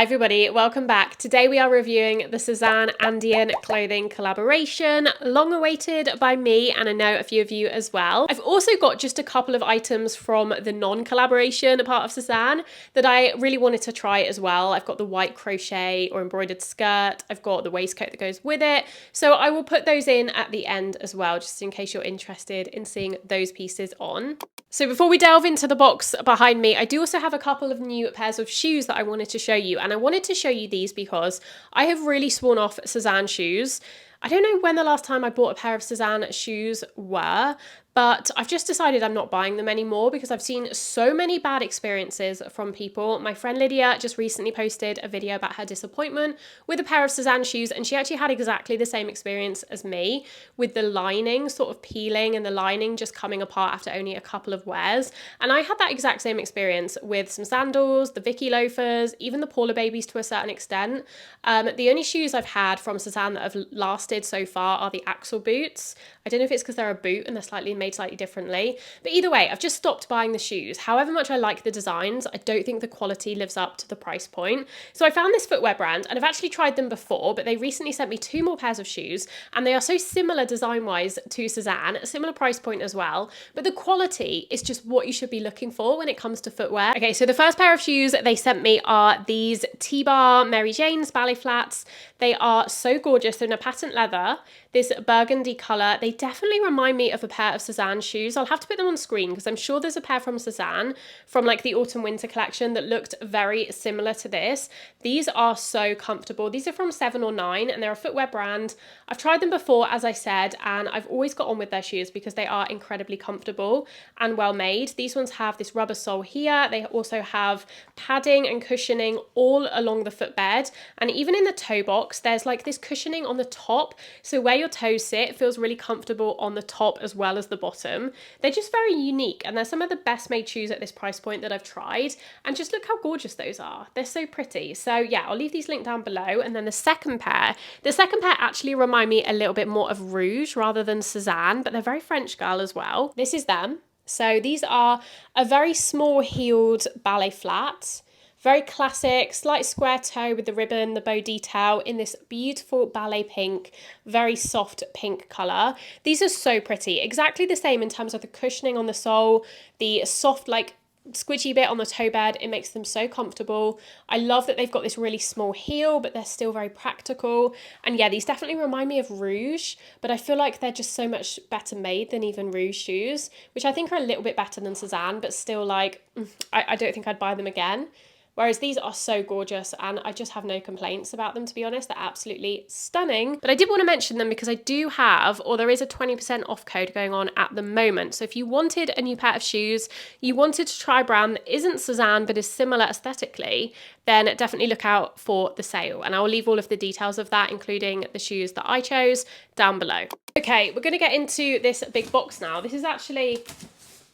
everybody, welcome back. Today we are reviewing the Sézane Andion clothing collaboration, long awaited by me and I know a few of you as well. I've also got just a couple of items from the non-collaboration part of Sézane that I really wanted to try as well. I've got the white crochet or embroidered skirt, I've got the waistcoat that goes with it, so I will put those in at the end as well, just in case you're interested in seeing those pieces on. So before we delve into the box behind me, I do also have a couple of new pairs of shoes that I wanted to show you. And I wanted to show you these because I have really sworn off Sézane shoes. I don't know when the last time I bought a pair of Sézane shoes were, but I've just decided I'm not buying them anymore because I've seen so many bad experiences from people. My friend Lydia just recently posted a video about her disappointment with a pair of Sézane shoes, and she actually had exactly the same experience as me, with the lining sort of peeling and the lining just coming apart after only a couple of wears. And I had that exact same experience with some sandals, the Vicky loafers, even the Paula babies to a certain extent. The only shoes I've had from Sézane that have lasted so far are the Axel boots. I don't know if it's because they're a boot and they're made slightly differently, but either way, I've just stopped buying the shoes. However much I like the designs, I don't think the quality lives up to the price point. So I found this footwear brand, and I've actually tried them before, but they recently sent me 2 more pairs of shoes, and they are so similar design-wise to Sézane, a similar price point as well, but the quality is just what you should be looking for when it comes to footwear. Okay, so the first pair of shoes they sent me are these T-Bar Mary Jane's ballet flats. They are so gorgeous. They're in a patent leather, this burgundy colour. They definitely remind me of a pair of Sézane shoes. I'll have to put them on screen because I'm sure there's a pair from Sézane from like the autumn winter collection that looked very similar to this. These are so comfortable. These are from 7 or 9 and they're a footwear brand. I've tried them before, as I said, and I've always got on with their shoes because they are incredibly comfortable and well made. These ones have this rubber sole here. They also have padding and cushioning all along the footbed, and even in the toe box there's like this cushioning on the top, so where your toes sit feels really comfortable on the top as well as the bottom. They're just very unique, and they're some of the best made shoes at this price point that I've tried, and just look how gorgeous those are. They're so pretty. So yeah, I'll leave these linked down below. And then the second pair actually remind me a little bit more of Rouge rather than Sézane, but they're very French girl as well. This is them. So these are a very small heeled ballet flat. Very classic, slight square toe with the ribbon, the bow detail in this beautiful ballet pink, very soft pink colour. These are so pretty, exactly the same in terms of the cushioning on the sole, the soft like squidgy bit on the toe bed. It makes them so comfortable. I love that they've got this really small heel, but they're still very practical. And yeah, these definitely remind me of Rouge, but I feel like they're just so much better made than even Rouge shoes, which I think are a little bit better than Sézane, but still like, I don't think I'd buy them again. Whereas these are so gorgeous and I just have no complaints about them, to be honest. They're absolutely stunning. But I did want to mention them because I do have, or there is a 20% off code going on at the moment. So if you wanted a new pair of shoes, you wanted to try a brand that isn't Sézane but is similar aesthetically, then definitely look out for the sale. And I will leave all of the details of that, including the shoes that I chose, down below. Okay, we're going to get into this big box now. This is actually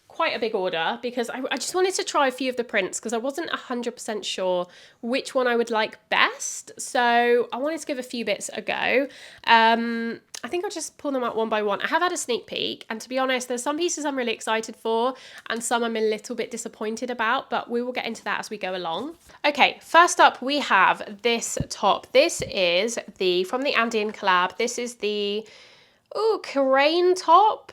quite a big order because I just wanted to try a few of the prints because I wasn't 100% sure which one I would like best. So I wanted to give a few bits a go. I think I'll just pull them out one by one. I have had a sneak peek, and to be honest, there's some pieces I'm really excited for and some I'm a little bit disappointed about, but we will get into that as we go along. Okay, first up we have this top. This is from the Andion Collab. This is the Crane top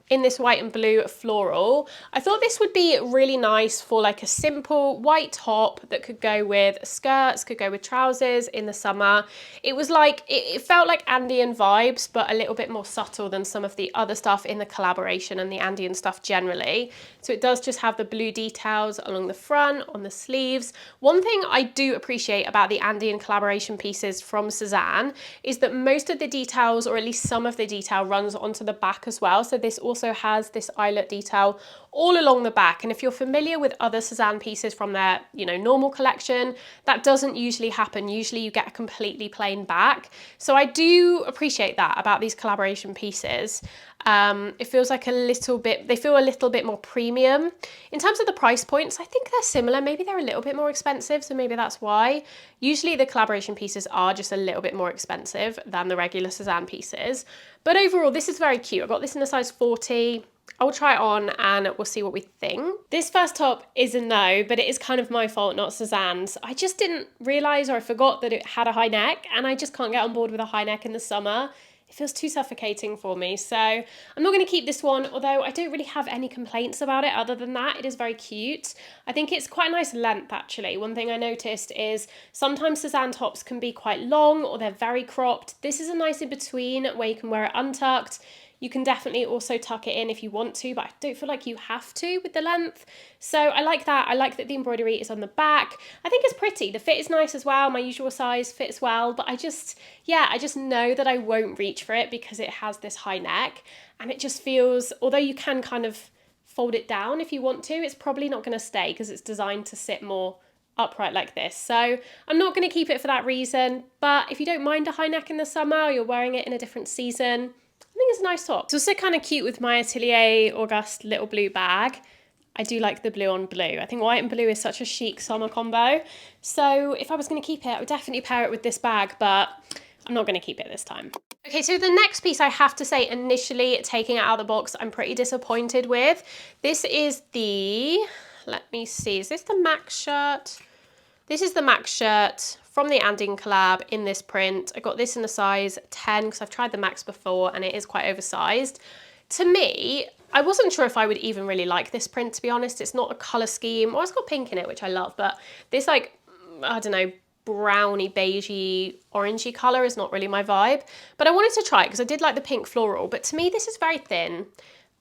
in this white and blue floral. I thought this would be really nice for like a simple white top that could go with skirts, could go with trousers in the summer. It was like, it felt like Andion vibes, but a little bit more subtle than some of the other stuff in the collaboration and the Andion stuff generally. So it does just have the blue details along the front, on the sleeves. One thing I do appreciate about the Andion collaboration pieces from Sézane is that most of the details, or at least some of the detail, runs onto the back as well. So this also has this eyelet detail all along the back, and if you're familiar with other Sézane pieces from their normal collection, that doesn't usually happen. Usually you get a completely plain back, so I do appreciate that about these collaboration pieces. It feels like they feel a little bit more premium. In terms of the price points, I think they're similar. Maybe they're a little bit more expensive, so maybe that's why. Usually the collaboration pieces are just a little bit more expensive than the regular Sézane pieces, but overall this is very cute. I got this in a size 40. I'll try it on and we'll see what we think. This first top is a no, but it is kind of my fault, not Sézane's. I just didn't realise, or I forgot that it had a high neck, and I just can't get on board with a high neck in the summer. It feels too suffocating for me. So I'm not going to keep this one, although I don't really have any complaints about it other than that. It is very cute. I think it's quite a nice length, actually. One thing I noticed is sometimes Sézane tops can be quite long or they're very cropped. This is a nice in between where you can wear it untucked. You can definitely also tuck it in if you want to, but I don't feel like you have to with the length. So I like that. I like that the embroidery is on the back. I think it's pretty. The fit is nice as well. My usual size fits well, but I just know that I won't reach for it because it has this high neck, and it just feels, although you can kind of fold it down if you want to, it's probably not going to stay because it's designed to sit more upright like this. So I'm not going to keep it for that reason, but if you don't mind a high neck in the summer or you're wearing it in a different season, I think it's a nice top. It's also kind of cute with my Atelier Auguste little blue bag. I do like the blue on blue. I think white and blue is such a chic summer combo. So if I was going to keep it, I would definitely pair it with this bag, but I'm not going to keep it this time. Okay, so the next piece I have to say, initially taking it out of the box, I'm pretty disappointed with. This is the, let me see, is this the Max shirt? This is the Max shirt from the Andion Collab in this print. I got this in a size 10 because I've tried the Max before and it is quite oversized. To me, I wasn't sure if I would even really like this print, to be honest. It's not a colour scheme. Well, it's got pink in it, which I love, but this, like, I don't know, browny, beigey, orangey colour is not really my vibe. But I wanted to try it because I did like the pink floral, but to me this is very thin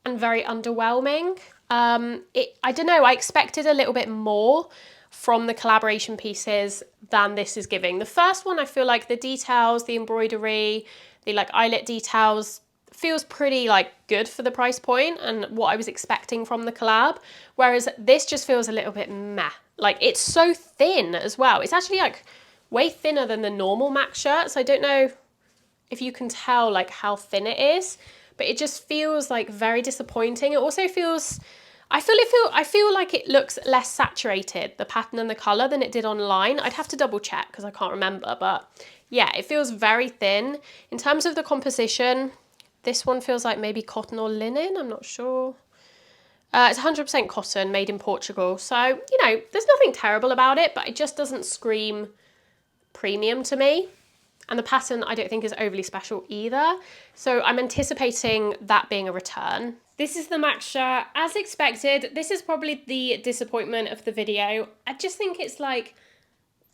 and very underwhelming. I don't know, I expected a little bit more from the collaboration pieces than this is giving. The first one, I feel like the details, the embroidery, the like eyelet details feels pretty like good for the price point and what I was expecting from the collab. Whereas this just feels a little bit meh. Like it's so thin as well. It's actually like way thinner than the normal Max shirts. I don't know if you can tell like how thin it is, but it just feels like very disappointing. It also feels, I feel like it looks less saturated, the pattern and the colour, than it did online. I'd have to double check because I can't remember, but yeah, it feels very thin. In terms of the composition, this one feels like maybe cotton or linen, I'm not sure. It's 100% cotton, made in Portugal. So, you know, there's nothing terrible about it, but it just doesn't scream premium to me. And the pattern I don't think is overly special either. So I'm anticipating that being a return. This is the Max shirt. As expected, this is probably the disappointment of the video. I just think it's like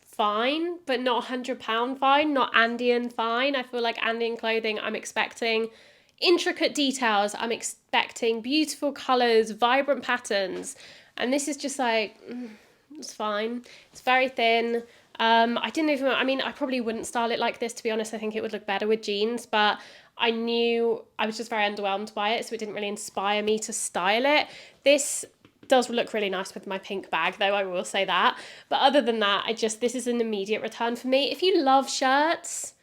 fine, but not £100 fine, not Andion fine. I feel like Andion clothing, I'm expecting intricate details. I'm expecting beautiful colours, vibrant patterns. And this is just like, it's fine. It's very thin. I probably wouldn't style it like this, to be honest. I think it would look better with jeans, but I knew I was just very underwhelmed by it, so it didn't really inspire me to style it. This does look really nice with my pink bag, though, I will say that. But other than that, this is an immediate return for me. If you love shirts,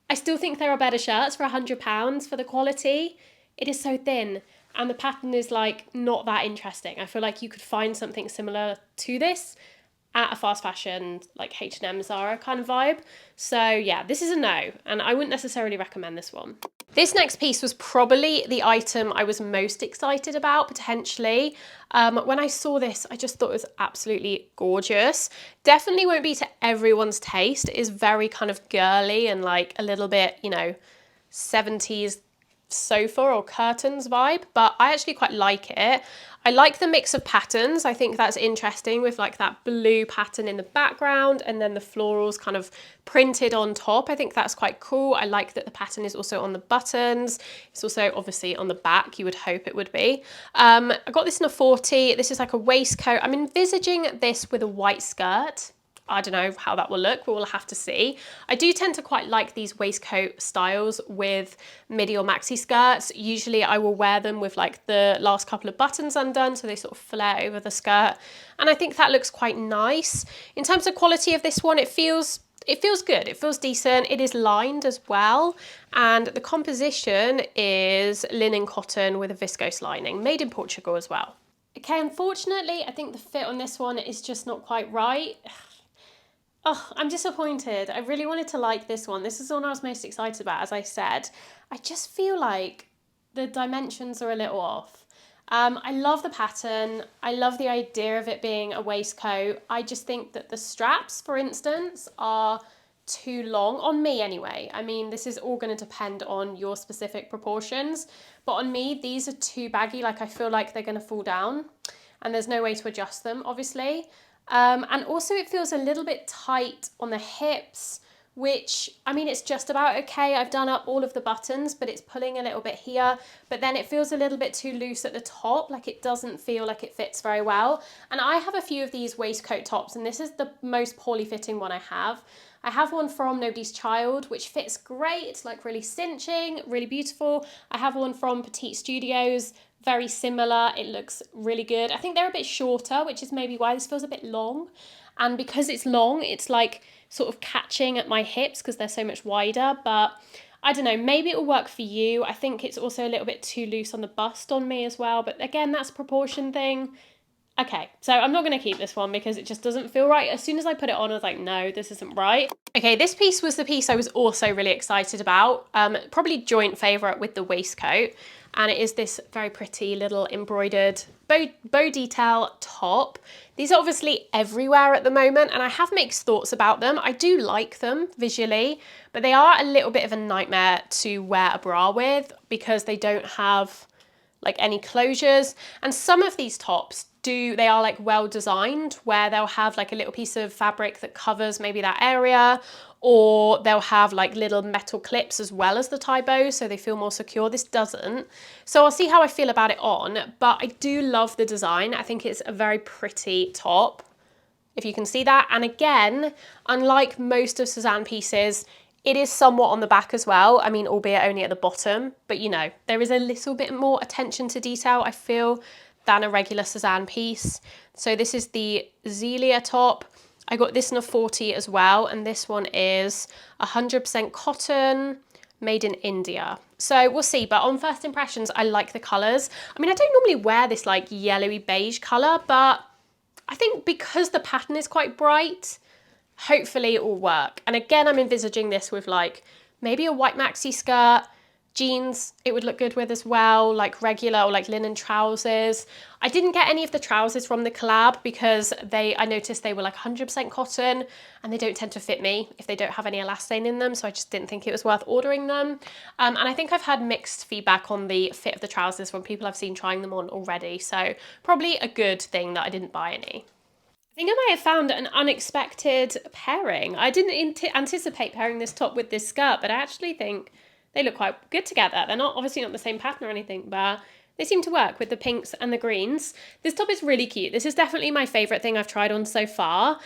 I still think there are better shirts for £100 for the quality. It is so thin, and the pattern is like not that interesting. I feel like you could find something similar to this at a fast fashion, like H&M, Zara kind of vibe. So yeah, this is a no, and I wouldn't necessarily recommend this one. This next piece was probably the item I was most excited about, potentially. When I saw this, I just thought it was absolutely gorgeous. Definitely won't be to everyone's taste. It is very kind of girly and like a little bit, you know, 70s sofa or curtains vibe, but I actually quite like it. I like the mix of patterns. I think that's interesting with like that blue pattern in the background and then the florals kind of printed on top. I think that's quite cool. I like that the pattern is also on the buttons. It's also obviously on the back, you would hope it would be. I got this in a 40. This is like a waistcoat. I'm envisaging this with a white skirt. I don't know how that will look, we'll have to see. I do tend to quite like these waistcoat styles with midi or maxi skirts. Usually I will wear them with like the last couple of buttons undone, so they sort of flare over the skirt. And I think that looks quite nice. In terms of quality of this one, it feels good, it feels decent. It is lined as well. And the composition is linen cotton with a viscose lining, made in Portugal as well. Okay, unfortunately, I think the fit on this one is just not quite right. Oh, I'm disappointed. I really wanted to like this one. This is the one I was most excited about, as I said. I just feel like the dimensions are a little off. I love the pattern. I love the idea of it being a waistcoat. I just think that the straps, for instance, are too long on me anyway. I mean, this is all going to depend on your specific proportions, but on me, these are too baggy. Like, I feel like they're going to fall down and there's no way to adjust them, obviously. And also it feels a little bit tight on the hips, which, I mean, it's just about okay. I've done up all of the buttons, but it's pulling a little bit here, but then it feels a little bit too loose at the top. Like, it doesn't feel like it fits very well. And I have a few of these waistcoat tops, and this is the most poorly fitting one I have. I have one from Nobody's Child, which fits great. It's like really cinching, really beautiful. I have one from Petite Studios, very similar. It looks really good. I think they're a bit shorter, which is maybe why this feels a bit long. And because it's long, it's like sort of catching at my hips because they're so much wider. But I don't know, maybe it'll work for you. I think it's also a little bit too loose on the bust on me as well. But again, that's a proportion thing. Okay, so I'm not going to keep this one because it just doesn't feel right. As soon as I put it on, I was like, no, this isn't right. Okay, this piece was the piece I was also really excited about. Probably joint favourite with the waistcoat. And it is this very pretty little embroidered bow detail top. These are obviously everywhere at the moment, and I have mixed thoughts about them. I do like them visually, but they are a little bit of a nightmare to wear a bra with because they don't have like any closures. And some of these tops they are like well designed where they'll have like a little piece of fabric that covers maybe that area, or they'll have like little metal clips as well as the tie bow so they feel more secure. This doesn't. So I'll see how I feel about it on, but I do love the design. I think it's a very pretty top, if you can see that. And again, unlike most of Sézane pieces, it is somewhat on the back as well. I mean, albeit only at the bottom, but you know, there is a little bit more attention to detail, I feel, than a regular Sézane piece. So this is the Zelia top. I got this in a 40 as well, and this one is 100% cotton, made in India. So we'll see, but on first impressions, I like the colours. I mean, I don't normally wear this like yellowy beige colour, but I think because the pattern is quite bright, hopefully it will work. And again, I'm envisaging this with like maybe a white maxi skirt, jeans it would look good with as well, like regular or like linen trousers. I didn't get any of the trousers from the collab because I noticed they were like 100% cotton and they don't tend to fit me if they don't have any elastane in them, so I just didn't think it was worth ordering them. And I think I've had mixed feedback on the fit of the trousers from people I've seen trying them on already, so probably a good thing that I didn't buy any. I think I might have found an unexpected pairing. I didn't anticipate pairing this top with this skirt, but I actually think they look quite good together. They're obviously not the same pattern or anything, but they seem to work with the pinks and the greens. This top is really cute. This is definitely my favourite thing I've tried on so far,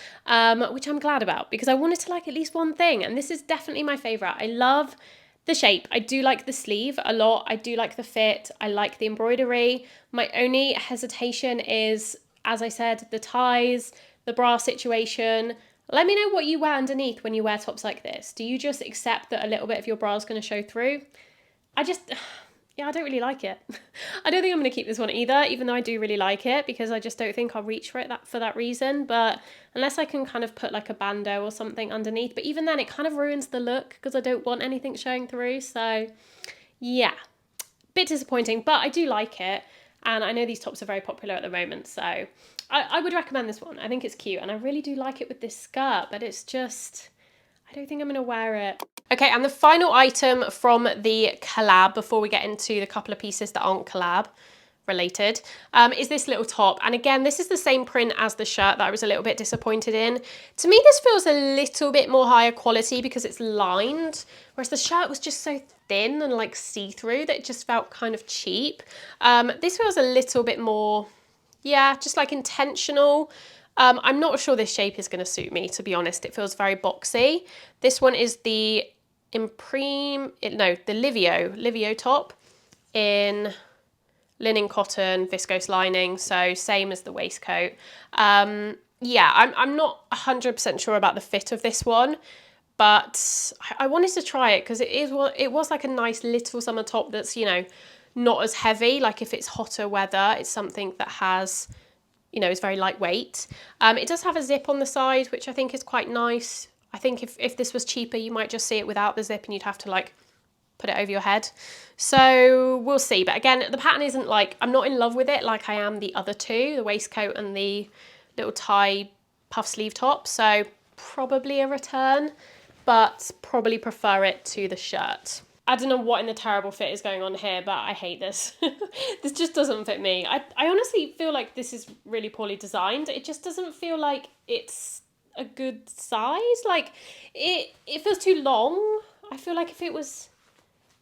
which I'm glad about because I wanted to like at least one thing, and this is definitely my favourite. I love the shape. I do like the sleeve a lot. I do like the fit. I like the embroidery. My only hesitation is, as I said, the ties, the bra situation. Let me know what you wear underneath when you wear tops like this. Do you just accept that a little bit of your bra is going to show through? I don't really like it. I don't think I'm going to keep this one either, even though I do really like it, because I just don't think I'll reach for it for that reason. But unless I can kind of put like a bandeau or something underneath, but even then it kind of ruins the look because I don't want anything showing through. So yeah, bit disappointing, but I do like it. And I know these tops are very popular at the moment, so I would recommend this one. I think it's cute, and I really do like it with this skirt, but it's just, I don't think I'm going to wear it. Okay, and the final item from the collab, before we get into the couple of pieces that aren't collab related, is this little top. And again, this is the same print as the shirt that I was a little bit disappointed in. To me, this feels a little bit more higher quality because it's lined, whereas the shirt was just so thin and like see-through that it just felt kind of cheap. This feels a little bit more, yeah, just like intentional. I'm not sure this shape is going to suit me, to be honest. It feels very boxy. This one is the Livio top in linen cotton viscose lining, so same as the waistcoat. Yeah, I'm not 100% sure about the fit of this one, but I wanted to try it because it was like a nice little summer top that's, you know, not as heavy. Like if it's hotter weather, it's something that has, you know, is very lightweight. It does have a zip on the side, which I think is quite nice. I think if this was cheaper, you might just see it without the zip and you'd have to like put it over your head. So we'll see. But again, the pattern isn't like, I'm not in love with it like I am the other two, the waistcoat and the little tie puff sleeve top. So probably a return, but probably prefer it to the shirt. I don't know what in the terrible fit is going on here, but I hate this. This just doesn't fit me. I honestly feel like this is really poorly designed. It just doesn't feel like it's a good size. Like it feels too long. I feel like if it was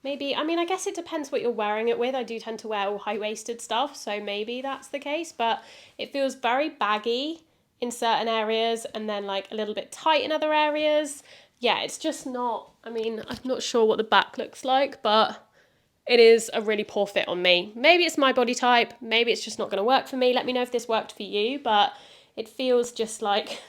maybe, I mean, I guess it depends what you're wearing it with. I do tend to wear all high-waisted stuff, so maybe that's the case, but it feels very baggy in certain areas and then like a little bit tight in other areas. Yeah, it's just not, I mean, I'm not sure what the back looks like, but it is a really poor fit on me. Maybe it's my body type, maybe it's just not going to work for me. Let me know if this worked for you, but it feels just like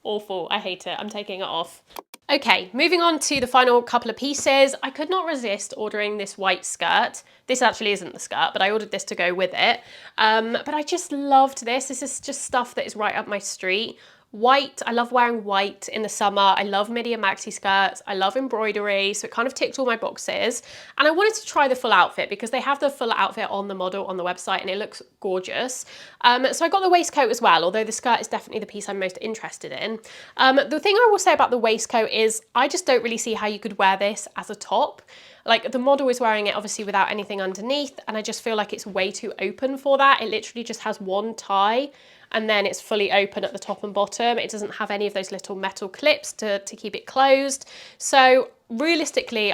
awful. I hate it. I'm taking it off. Okay, moving on to the final couple of pieces. I could not resist ordering this white skirt. This actually isn't the skirt, but I ordered this to go with it. But I just loved this. This is just stuff that is right up my street. White, I love wearing white in the summer. I love midi and maxi skirts. I love embroidery, so it kind of ticked all my boxes. And I wanted to try the full outfit because they have the full outfit on the model on the website and it looks gorgeous. So I got the waistcoat as well, although the skirt is definitely the piece I'm most interested in. The thing I will say about the waistcoat is I just don't really see how you could wear this as a top. Like the model is wearing it obviously without anything underneath, and I just feel like it's way too open for that. It literally just has one tie and then it's fully open at the top and bottom. It doesn't have any of those little metal clips to keep it closed. So realistically,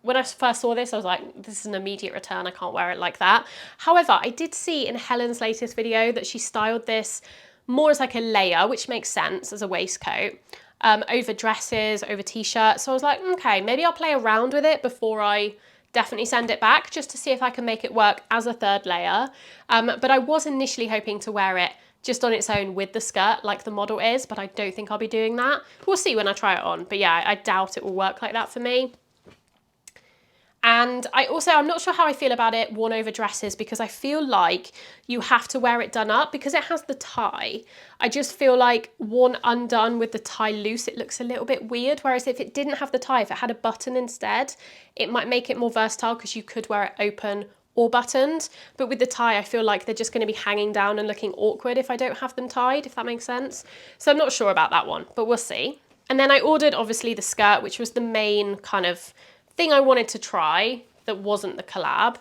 when I first saw this, I was like, this is an immediate return. I can't wear it like that. However, I did see in Helen's latest video that she styled this more as like a layer, which makes sense as a waistcoat, over dresses, over t-shirts. So I was like, okay, maybe I'll play around with it before I definitely send it back, just to see if I can make it work as a third layer. But I was initially hoping to wear it just on its own with the skirt like the model is, but I don't think I'll be doing that. We'll see when I try it on, but yeah, I doubt it will work like that for me. And I'm not sure how I feel about it worn over dresses, because I feel like you have to wear it done up because it has the tie. I just feel like worn undone with the tie loose, it looks a little bit weird. Whereas if it didn't have the tie, if it had a button instead, it might make it more versatile because you could wear it open or buttoned. But with the tie, I feel like they're just going to be hanging down and looking awkward if I don't have them tied, if that makes sense. So I'm not sure about that one, but we'll see. And then I ordered obviously the skirt, which was the main kind of thing I wanted to try that wasn't the collab.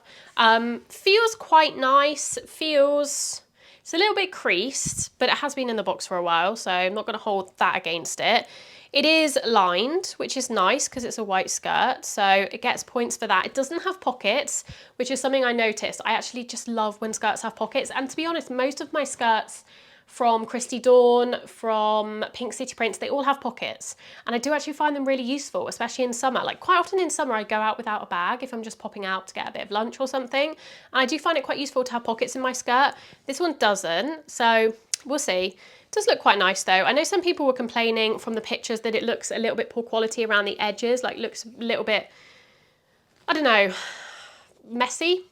Feels quite nice. It's a little bit creased, but it has been in the box for a while, so I'm not going to hold that against it. It is lined, which is nice because it's a white skirt, so it gets points for that. It doesn't have pockets, which is something I noticed. I actually just love when skirts have pockets, and to be honest, most of my skirts from Christy Dawn, from Pink City Prints, they all have pockets, and I do actually find them really useful, especially in summer. Like quite often in summer I go out without a bag if I'm just popping out to get a bit of lunch or something, and I do find it quite useful to have pockets in my skirt. This one doesn't, so we'll see. It does look quite nice though. I know some people were complaining from the pictures that it looks a little bit poor quality around the edges, like looks a little bit, I don't know, messy.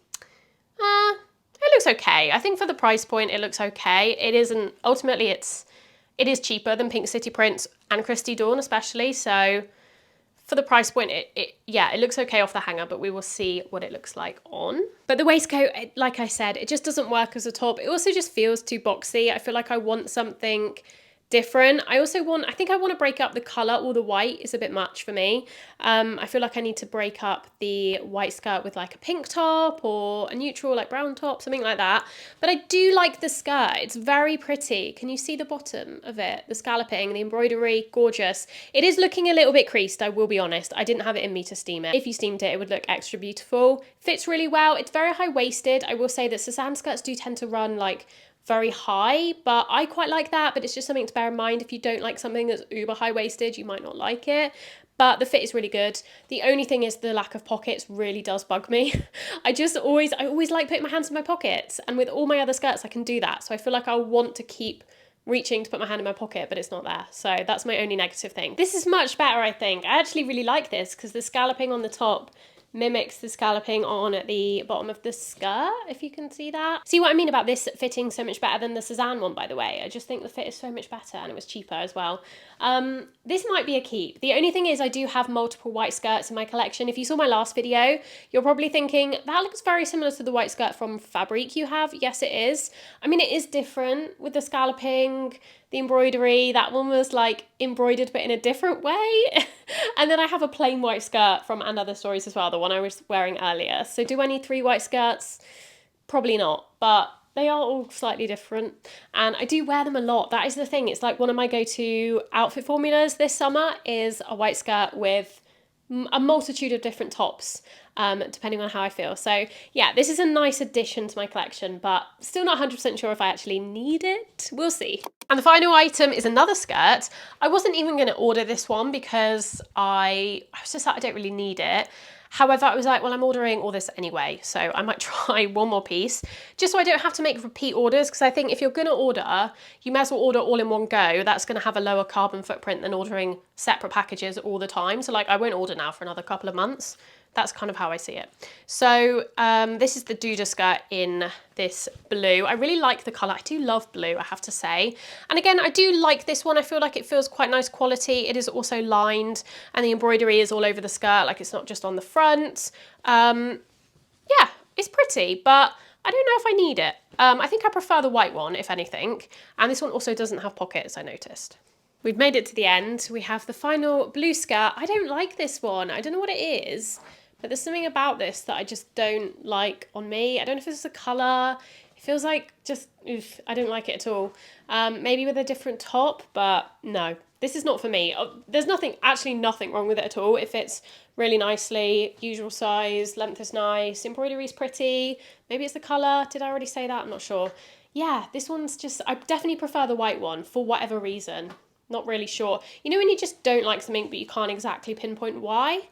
It looks okay. I think for the price point, it looks okay. It isn't, ultimately it is cheaper than Pink City Prints and Christy Dawn especially, so for the price point, it looks okay off the hanger, but we will see what it looks like on. But the waistcoat, like I said, it just doesn't work as a top. It also just feels too boxy. I feel like I want something different. I think I want to break up the colour. All the white is a bit much for me. I feel like I need to break up the white skirt with like a pink top or a neutral like brown top, something like that. But I do like the skirt. It's very pretty. Can you see the bottom of it? The scalloping, the embroidery, gorgeous. It is looking a little bit creased, I will be honest. I didn't have it in me to steam it. If you steamed it, it would look extra beautiful. Fits really well. It's very high-waisted. I will say that Sézane skirts do tend to run like very high, but I quite like that. But it's just something to bear in mind. If you don't like something that's uber high-waisted, you might not like it. But the fit is really good. The only thing is the lack of pockets really does bug me. I always like putting my hands in my pockets, and with all my other skirts I can do that. So I feel like I want to keep reaching to put my hand in my pocket, but it's not there. So that's my only negative thing. This is much better, I think. I actually really like this because the scalloping on the top mimics the scalloping on the bottom of the skirt, if you can see that. See what I mean about this fitting so much better than the Sézane one, by the way? I just think the fit is so much better, and it was cheaper as well. This might be a keep. The only thing is I do have multiple white skirts in my collection. If you saw my last video, you're probably thinking, that looks very similar to the white skirt from Fabric you have. Yes, it is. I mean, it is different with the scalloping, the embroidery. That one was like embroidered but in a different way. And then I have a plain white skirt from And Other Stories as well, the one I was wearing earlier. So do I need 3 white skirts? Probably not, but they are all slightly different, and I do wear them a lot. That is the thing. It's like one of my go-to outfit formulas this summer is a white skirt with a multitude of different tops, depending on how I feel. So yeah, this is a nice addition to my collection, but still not 100% sure if I actually need it. We'll see. And the final item is another skirt. I wasn't even going to order this one because I was just like, I don't really need it. However, I was like, well, I'm ordering all this anyway, so I might try one more piece, just so I don't have to make repeat orders, because I think if you're going to order, you may as well order all in one go. That's going to have a lower carbon footprint than ordering separate packages all the time. So like, I won't order now for another couple of months. That's kind of how I see it. So this is the Duda skirt in this blue. I really like the colour. I do love blue, I have to say. And again, I do like this one. I feel like it feels quite nice quality. It is also lined, and the embroidery is all over the skirt. Like, it's not just on the front. Yeah, it's pretty, but I don't know if I need it. I think I prefer the white one, if anything. And this one also doesn't have pockets, I noticed. We've made it to the end. We have the final blue skirt. I don't like this one. I don't know what it is, but there's something about this that I just don't like on me. I don't know if it's the colour. It feels like just, oof, I don't like it at all. Maybe with a different top, but no, this is not for me. There's actually nothing wrong with it at all. It fits really nicely, usual size, length is nice, embroidery's pretty. Maybe it's the colour. Did I already say that? I'm not sure. Yeah, this one's just, I definitely prefer the white one for whatever reason. Not really sure. You know when you just don't like something but you can't exactly pinpoint why?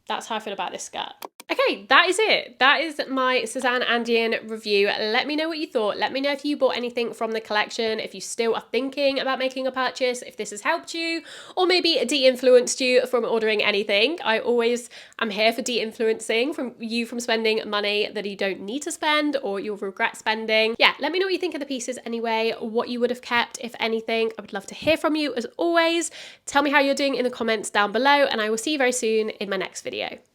That's how I feel about this skirt. Okay, that is it. That is my Sézane Andion review. Let me know what you thought. Let me know if you bought anything from the collection, if you still are thinking about making a purchase, if this has helped you, or maybe de-influenced you from ordering anything. I always am here for de-influencing from spending money that you don't need to spend or you'll regret spending. Yeah, let me know what you think of the pieces anyway, what you would have kept, if anything. I would love to hear from you as always. Tell me how you're doing in the comments down below, and I will see you very soon in my next video.